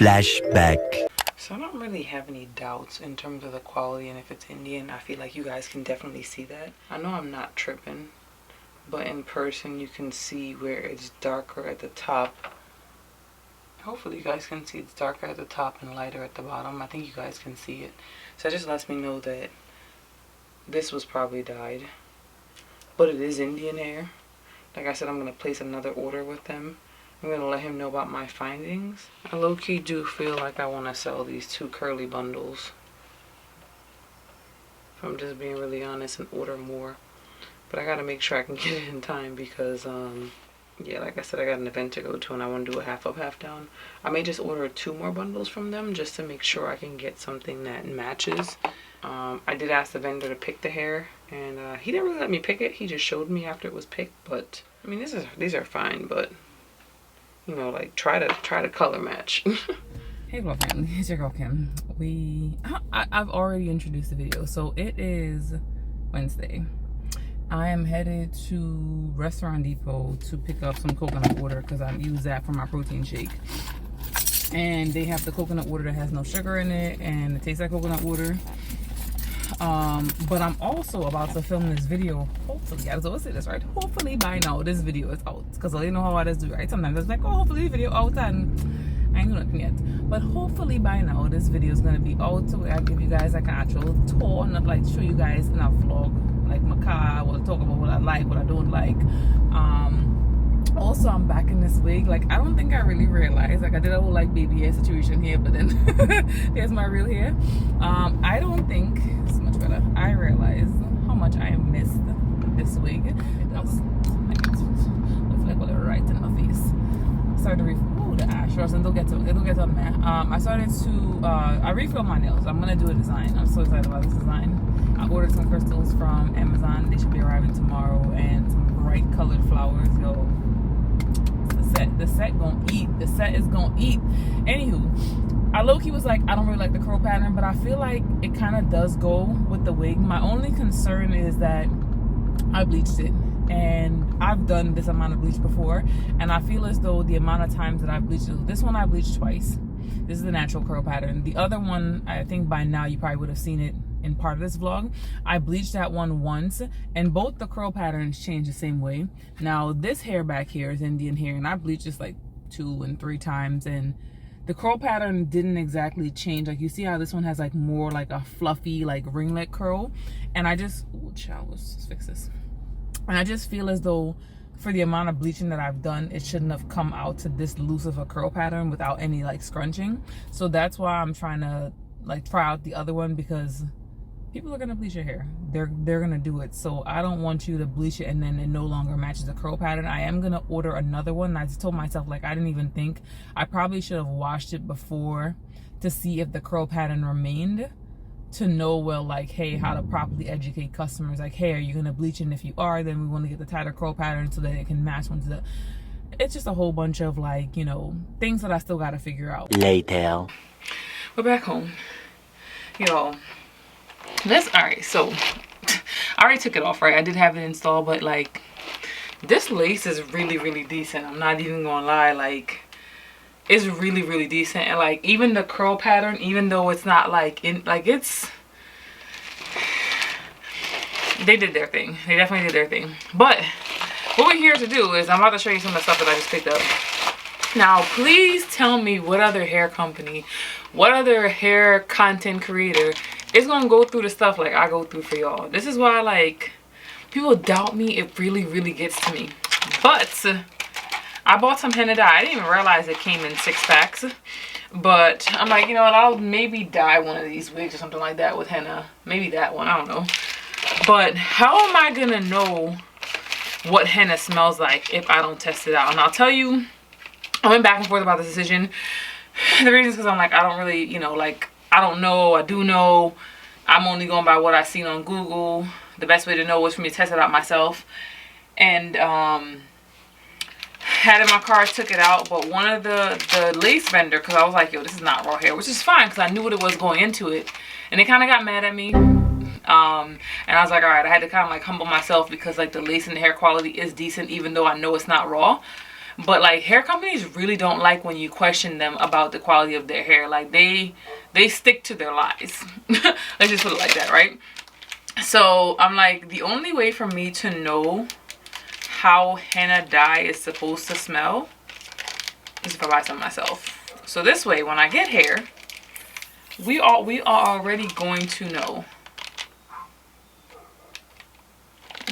Flashback. So I don't really have any doubts in terms of the quality, and if it's Indian, I feel like you guys can definitely see that. I know I'm not tripping, but in person you can see where it's darker at the top. Hopefully you guys can see it's darker at the top and lighter at the bottom. I think you guys can see it. So that just lets me know that this was probably dyed. But it is Indian hair. Like I said, I'm going to place another order with them. I'm going to let him know about my findings. I low-key do feel like I want to sell these 2 curly bundles. If I'm just being really honest, and order more. But I got to make sure I can get it in time because, yeah, like I said, I got an event to go to and I want to do a half up, half down. I may just order 2 more bundles from them just to make sure I can get something that matches. I did ask the vendor to pick the hair, and he didn't really let me pick it. He just showed me after it was picked. But I mean, these are fine, but you know, like try to color match. Hey vlog family, it's your girl Kim. I've already introduced the video, so it is Wednesday. I am headed to Restaurant Depot to pick up some coconut water because I use that for my protein shake. And they have the coconut water that has no sugar in it and it tastes like coconut water. But I'm also about to film this video. Hopefully, I was always say this right. Hopefully by now this video is out, because I know how others do, right? Sometimes it's like, oh, hopefully the video out, and I ain't doing nothing yet. But hopefully by now this video is gonna be out, so I give you guys like an actual tour, not like show you guys in a vlog like my car. We'll talk about what I like, what I don't like. Also, I'm back in this wig. Like, I don't think I really realized, like I did a whole like baby hair situation here, but then there's my real hair. I don't think it's much better. I realized how much I missed this wig. It does like a little right in my face. Started to refill the ash, and it'll get on there. I started to I refilled my nails. I'm gonna do a design. I'm so excited about this design. I ordered some crystals from Amazon. They should be arriving tomorrow, and some bright colored flowers. Yo, the set gonna eat. The set is gonna eat. Anywho, I low-key was like, I don't really like the curl pattern, but I feel like it kind of does go with the wig. My only concern is that I bleached it, and I've done this amount of bleach before, and I feel as though the amount of times that I've bleached it, this one I bleached twice. This is the natural curl pattern. The other one, I think by now you probably would have seen it in part of this vlog. I bleached that one once, and both the curl patterns change the same way. Now this hair back here is Indian hair, and I bleached this like 2 and 3 times, and the curl pattern didn't exactly change. Like, you see how this one has like more like a fluffy like ringlet curl, and I just, ooh, child, let's just fix this. And I just feel as though for the amount of bleaching that I've done, it shouldn't have come out to this loose of a curl pattern without any like scrunching. So that's why I'm trying to like try out the other one, because people are gonna bleach your hair. They're gonna do it. So I don't want you to bleach it and then it no longer matches the curl pattern. I am gonna order another one. I just told myself, like, I didn't even think. I probably should have washed it before to see if the curl pattern remained, to know, well, like, hey, how to properly educate customers. Like, hey, are you gonna bleach it? And if you are, then we want to get the tighter curl pattern so that it can match onto the. It's just a whole bunch of like, you know, things that I still gotta figure out. Later. We're back home, y'all. Alright, so I already took it off, right? I did have it installed, but like, this lace is really decent. I'm not even gonna lie, like, it's really decent. And like, even the curl pattern, even though it's not like in, like, it's, they did their thing. They definitely did their thing. But what we're here to do is, I'm about to show you some of the stuff that I just picked up. Now, please tell me what other hair company, what other hair content creator is gonna go through the stuff like I go through for y'all. This is why, like, people doubt me. It really gets to me. But I bought some henna dye. I didn't even realize it came in 6 packs. But I'm like, you know what, I'll maybe dye one of these wigs or something like that with henna. Maybe that one, I don't know. But how am I gonna know what henna smells like if I don't test it out? And I'll tell you, I went back and forth about this decision. The reason is because I'm like, I don't really, you know, like, I don't know, I do know. I'm only going by what I've seen on Google. The best way to know was for me to test it out myself. And had it in my car, took it out. But one of the lace vendor, because I was like, yo, this is not raw hair, which is fine because I knew what it was going into it. And they kind of got mad at me. And I was like, all right, I had to kind of like humble myself, because like the lace and the hair quality is decent, even though I know it's not raw. But like hair companies really don't like when you question them about the quality of their hair. Like they stick to their lies. Let's just put it like that, right? So I'm like, the only way for me to know how henna dye is supposed to smell is if I buy some myself. So this way, when I get hair, we are already going to know.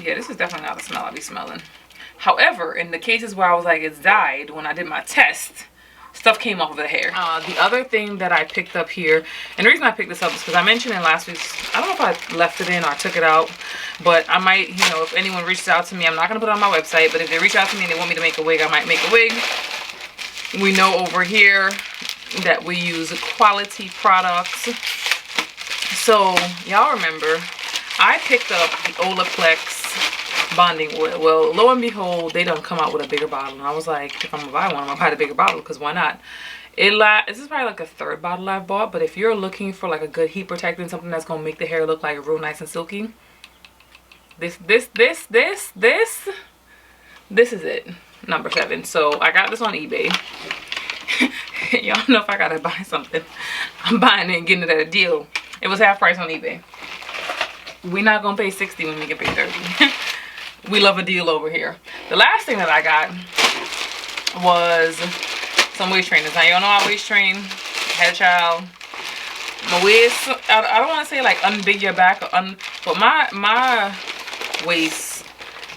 Yeah, this is definitely not the smell I be smelling. However, in the cases where I was like, it's dyed, when I did my test, stuff came off of the hair. The other thing that I picked up here, and the reason I picked this up is because I mentioned in last week's, I don't know if I left it in or took it out, but I might, you know, if anyone reaches out to me, I'm not going to put it on my website, but if they reach out to me and they want me to make a wig, I might make a wig. We know over here that we use quality products. So, y'all remember, I picked up the Olaplex bonding oil. Well, lo and behold, they don't come out with a bigger bottle, and I was like, if I'm gonna buy one, I'm gonna buy the bigger bottle, because why not? This is probably like a third bottle I've bought, but if you're looking for like a good heat protectant, something that's gonna make the hair look like real nice and silky, this is it. Number 7. So I got this on eBay. Y'all know if I gotta buy something, I'm buying it and getting it at a deal. It was half price on eBay. We're not gonna pay 60 when we can pay 30. We love a deal over here. The last thing that I got was some waist trainers. Now, y'all know I waist train. Had a child. My waist, I don't want to say like unbig your back, but my waist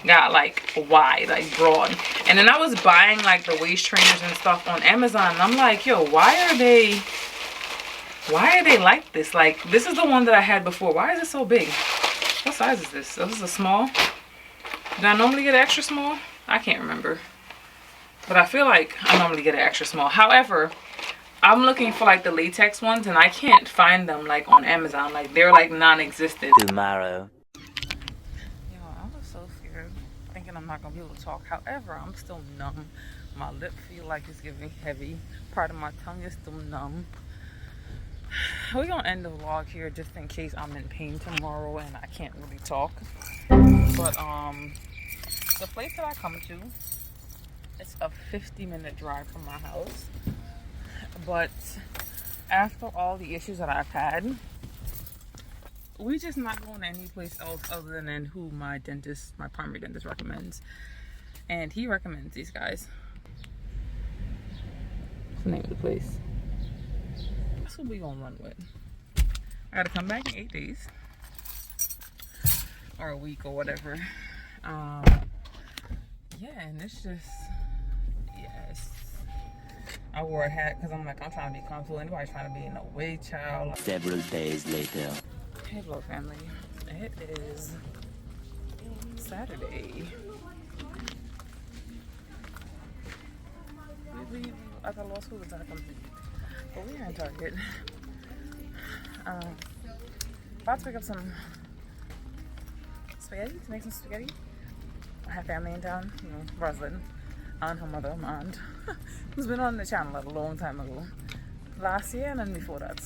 got like wide, like broad. And then I was buying like the waist trainers and stuff on Amazon. And I'm like, yo, why are they like this? Like, this is the one that I had before. Why is it so big? What size is this? This is a small. Do I normally get an extra small? I can't remember. But I feel like I normally get an extra small. However, I'm looking for like the latex ones, and I can't find them like on Amazon. Like, they're like non-existent. Tomorrow. Yo, I was so scared, thinking I'm not gonna be able to talk. However, I'm still numb. My lip feel like it's getting heavy. Part of my tongue is still numb. We're gonna end the vlog here just in case I'm in pain tomorrow and I can't really talk. But the place that I come to, it's a 50-minute drive from my house. But after all the issues that I've had, we just not going to any place else other than who my primary dentist recommends. And he recommends these guys. What's the name of the place? That's what we gonna run with. I gotta come back in 8 days. Or a week or whatever. Yeah, and it's just, yes. I wore a hat because I'm like, I'm trying to be comfortable. Anybody's trying to be in a wig, child. Several days later. Hey, hello, family. It is Saturday. We leave at the law school to come. But we're in Target. About to pick up some spaghetti, to make some spaghetti. I have family in town, you know, Rosalind, and her mother, my aunt, who's been on the channel a long time ago. Last year and then before that.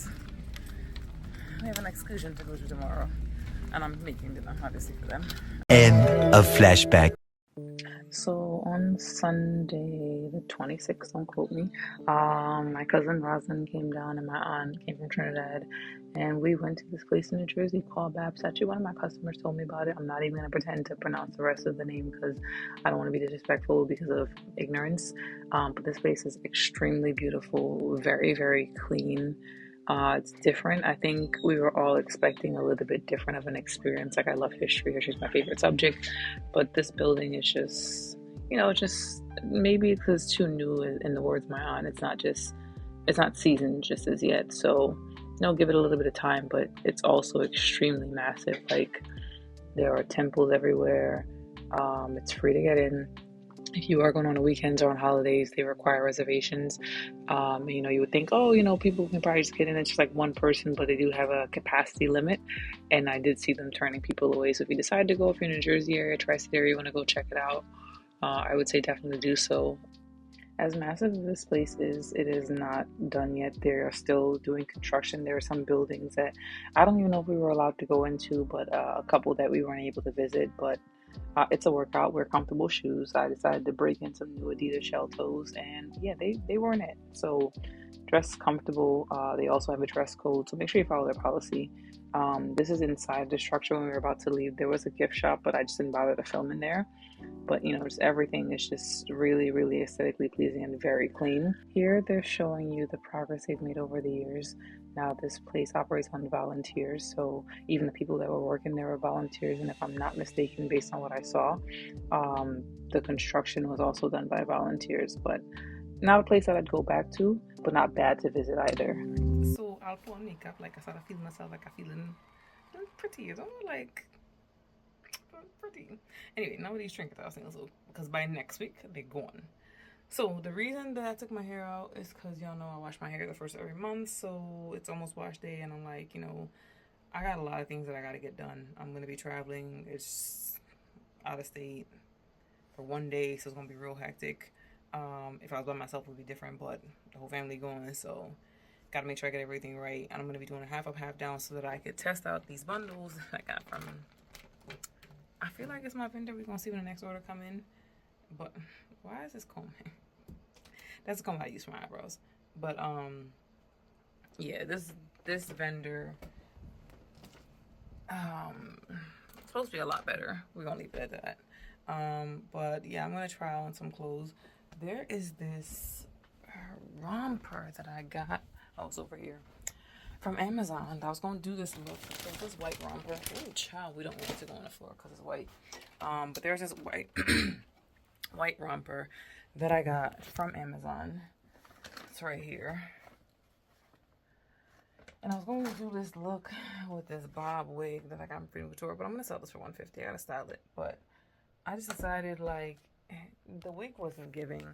We have an excursion to go to tomorrow, and I'm making dinner, obviously, for them. End of flashback. So on Sunday, the 26th, don't quote me, my cousin Rosalind came down and my aunt came from Trinidad, and we went to this place in New Jersey called Babs. Actually, one of my customers told me about it. I'm not even going to pretend to pronounce the rest of the name because I don't want to be disrespectful because of ignorance. But this place is extremely beautiful, very, very clean. It's different. I think we were all expecting a little bit different of an experience. Like, I love history. History is my favorite subject, but this building is just, you know, just maybe because it's too new. In the words of my aunt, it's not seasoned just as yet. So, you know, give it a little bit of time. But it's also extremely massive. Like, there are temples everywhere. It's free to get in. If you are going on the weekends or on holidays, they require reservations. You know, you would think, oh, you know, people can probably just get in. It's just like one person, but they do have a capacity limit. And I did see them turning people away. So if you decide to go, if you're in the New Jersey area, Tri-State area, you want to go check it out, I would say definitely do so. As massive as this place is, it is not done yet. They are still doing construction. There are some buildings that I don't even know if we were allowed to go into, but a couple that we weren't able to visit. But It's a workout. Wear comfortable shoes. I decided to break in some new Adidas shell toes, and yeah, they weren't it. So dress comfortable. They also have a dress code, so make sure you follow their policy. This is inside the structure. When we were about to leave, there was a gift shop, but I just didn't bother to film in there. But you know, just everything is just really, really aesthetically pleasing and very clean. Here they're showing you the progress they've made over the years. Now this place operates on volunteers, so even the people that were working there were volunteers, and if I'm not mistaken, based on what I saw, the construction was also done by volunteers. But not a place that I'd go back to, but not bad to visit either. So I'll put on makeup, like I started feeling myself, like I'm feeling pretty, you know, like pretty. Anyway, none of these trinkets I was thinking, so because by next week they're gone. So the reason that I took my hair out is because y'all know I wash my hair the first of every month, so it's almost wash day, and I'm like, you know, I got a lot of things that I got to get done. I'm gonna be traveling. It's out of state for one day, so it's gonna be real hectic. If I was by myself, it would be different, but the whole family going, so gotta make sure I get everything right. And I'm gonna be doing a half up, half down, so that I could test out these bundles I got from. I feel like it's my vendor. We're gonna see when the next order come in. But why is this comb? That's the comb I use for my eyebrows. But yeah, this vendor it's supposed to be a lot better. We're gonna leave it at that. But yeah, I'm gonna try on some clothes. There is this romper that I got. Oh, it's over here. From Amazon. I was gonna do this look. There's this white romper. Oh, child, we don't want it to go on the floor because it's white. But there's this white white romper that I got from Amazon. It's right here. And I was going to do this look with this bob wig that I got from Freedom Couture, but I'm gonna sell this for $150. I gotta style it, but I just decided like the wig wasn't giving.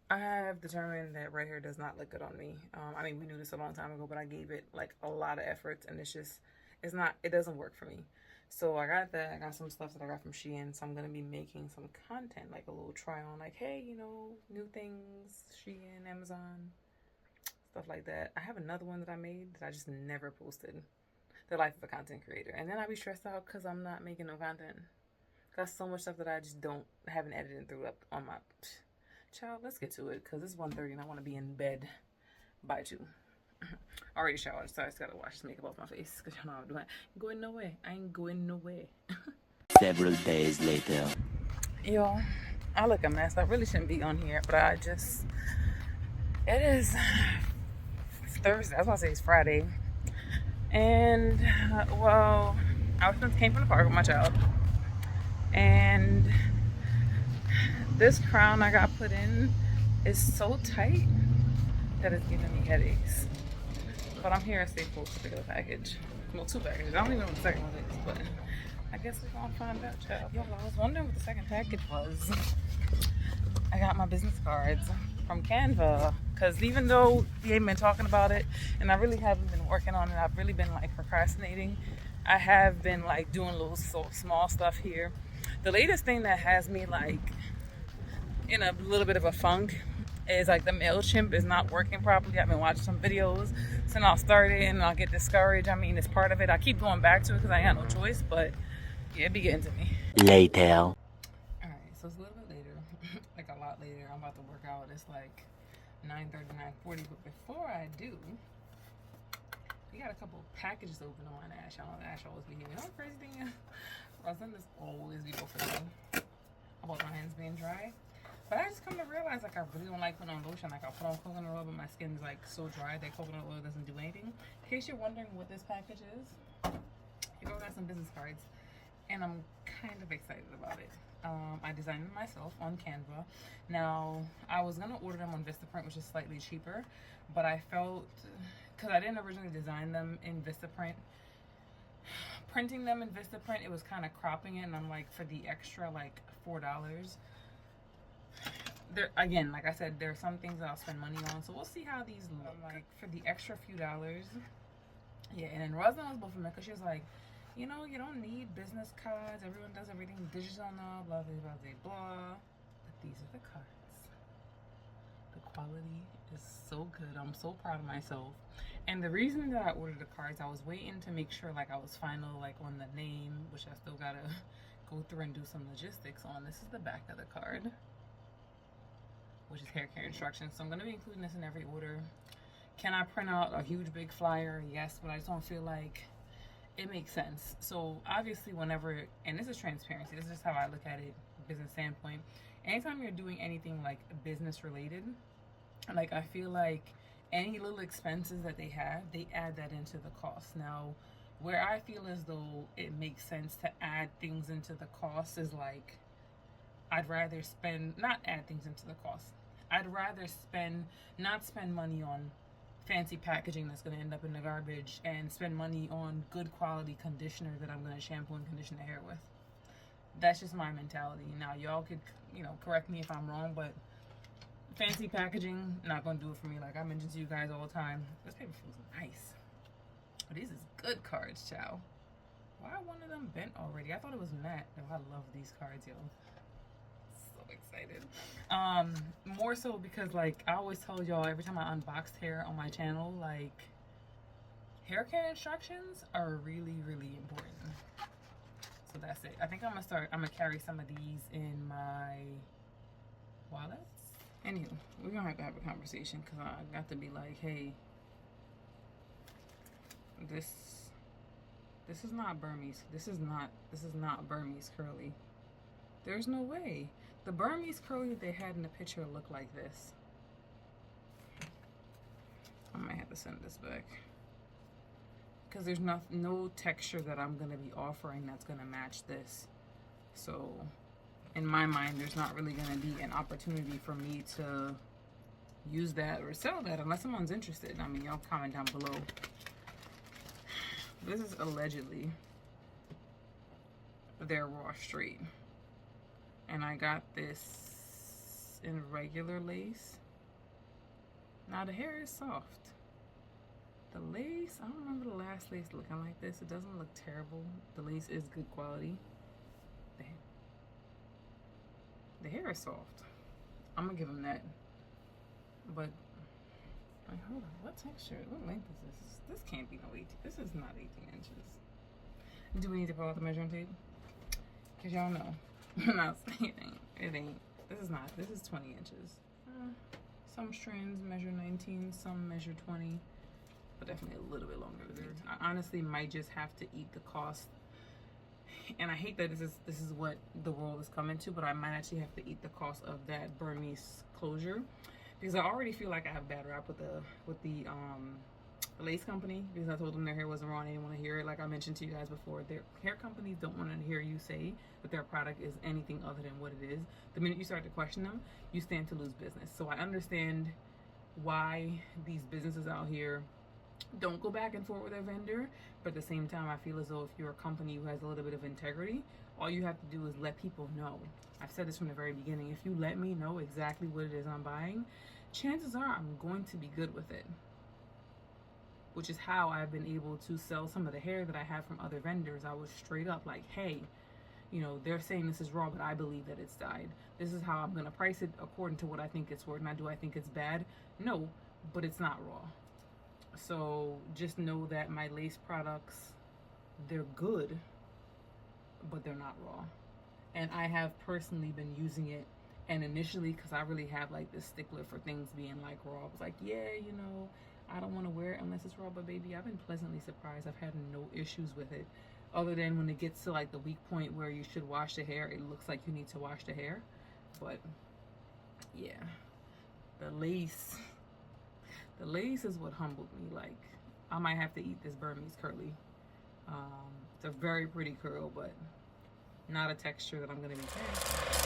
I have determined that red hair does not look good on me. I mean, we knew this a long time ago, but I gave it like a lot of efforts, and it doesn't work for me. So I got that. I got some stuff that I got from Shein, so I'm gonna be making some content, like a little try on, like, hey, you know, new things, Shein, Amazon, stuff like that. I have another one that I made that I just never posted, the life of a content creator, and then I be stressed out because I'm not making no content. Got so much stuff that I just haven't edited through up on my. Child, let's get to it because it's 1:30 and I want to be in bed by 2. Already showered, so I just gotta wash this makeup off my face because you know how I'm doing. Going nowhere. I ain't going nowhere. Several days later. Yo, I look a mess. I really shouldn't be on here, but it is Thursday. I was gonna say it's Friday, and well, I came from the park with my child, and this crown I got put in is so tight that it's giving me headaches. But I'm here at Staples to pick up a package. Well, 2 packages. I don't even know what the second one is, but I guess we're gonna find out, child. Yo, I was wondering what the second package was. I got my business cards from Canva, because even though we ain't been talking about it and I really haven't been working on it, I've really been like procrastinating. I have been like doing little small stuff here. The latest thing that has me like in a little bit of a funk is like the MailChimp is not working properly. I've been watching some videos since I'll start it and I'll get discouraged. I mean, it's part of it. I keep going back to it because I ain't got no choice, but yeah, it be getting to me. Later. Alright, so it's a little bit later, like a lot later. I'm about to work out. It's like 9:30, 9:40, but before I do, we got a couple packages open on Ash. I know Ash always be here. You know what the crazy thing is? Rosin is always be before me about my hands being dry. But I just come to realize, like, I really don't like putting on lotion. Like, I'll put on coconut oil, but my skin's, like, so dry that coconut oil doesn't do anything. In case you're wondering what this package is, you know, I got some business cards, and I'm kind of excited about it. I designed them myself on Canva. Now, I was going to order them on Vistaprint, which is slightly cheaper, but I felt, because I didn't originally design them in Vistaprint, printing them in Vistaprint, it was kind of cropping it, and I'm like, for the extra, like, $4, there again, like I said, there are some things that I'll spend money on, so we'll see how these look. Like for the extra few dollars, yeah. And then Roslyn was both of them because she was like, you know, you don't need business cards. Everyone does everything digital now. Blah blah blah blah blah. But these are the cards. The quality is so good. I'm so proud of myself. And the reason that I ordered the cards, I was waiting to make sure like I was final like on the name, which I still gotta go through and do some logistics on. This is the back of the card, which is hair care instructions. So I'm going to be including this in every order. Can I print out a huge big flyer? Yes, but I just don't feel like it makes sense. So obviously whenever, and this is transparency, this is just how I look at it, business standpoint. Anytime you're doing anything like business related, like I feel like any little expenses that they have, they add that into the cost. Now, where I feel as though it makes sense to add things into the cost is like, I'd rather spend, not add things into the cost. I'd rather not spend money on fancy packaging that's going to end up in the garbage and spend money on good quality conditioner that I'm going to shampoo and condition the hair with. That's just my mentality. Now, y'all could, you know, correct me if I'm wrong, but fancy packaging, not going to do it for me. Like I mentioned to you guys all the time. This paper feels nice. But these is good cards, chow. Why are one of them bent already? I thought it was matte. Oh, I love these cards, yo. So excited. More so because like I always tell y'all every time I unboxed hair on my channel, like hair care instructions are really, really important. So that's it. I think I'm gonna carry some of these in my wallets. Anywho, we're gonna have to have a conversation because I got to be like, hey, this is not Burmese. This is not Burmese curly. There's no way. The Burmese curly that they had in the picture looked like this. I might have to send this back. Because there's no texture that I'm going to be offering that's going to match this. So, in my mind, there's not really going to be an opportunity for me to use that or sell that unless someone's interested. I mean, y'all comment down below. This is allegedly their raw straight. And I got this in regular lace. Now the hair is soft. The lace, I don't remember the last lace looking like this. It doesn't look terrible. The lace is good quality. The hair is soft. I'm gonna give them that. But, wait, hold on, what texture? What length is this? This can't be no 18. This is not 18 inches. Do we need to pull out the measuring tape? Cause y'all know. I'm not saying it ain't. This is 20 inches. Some strands measure 19, some measure 20, but definitely a little bit longer than that. I honestly might just have to eat the cost. And I hate that this is what the world is coming to, but I might actually have to eat the cost of that Burmese closure because I already feel like I have bad rap with the lace company because I told them their hair wasn't raw and they didn't want to hear it. Like I mentioned to you guys before, their hair companies don't want to hear you say that their product is anything other than what it is. The minute you start to question them, you stand to lose business. So I understand why these businesses out here don't go back and forth with their vendor, but at the same time I feel as though if you're a company who has a little bit of integrity, all you have to do is let people know. I've said this from the very beginning. If you let me know exactly what it is I'm buying, chances are I'm going to be good with it. Which is how I've been able to sell some of the hair that I have from other vendors. I was straight up like, hey, you know, they're saying this is raw, but I believe that it's dyed. This is how I'm going to price it according to what I think it's worth. Now, do I think it's bad? No, but it's not raw. So just know that my lace products, they're good, but they're not raw. And I have personally been using it. And initially, because I really have like this stickler for things being like raw, I was like, yeah, you know, I don't want to wear it unless it's raw. But baby, I've been pleasantly surprised. I've had no issues with it. Other than when it gets to like the weak point where you should wash the hair, it looks like you need to wash the hair. But yeah, the lace is what humbled me. Like, I might have to eat this Burmese curly. It's a very pretty curl, but not a texture that I'm going to be paying.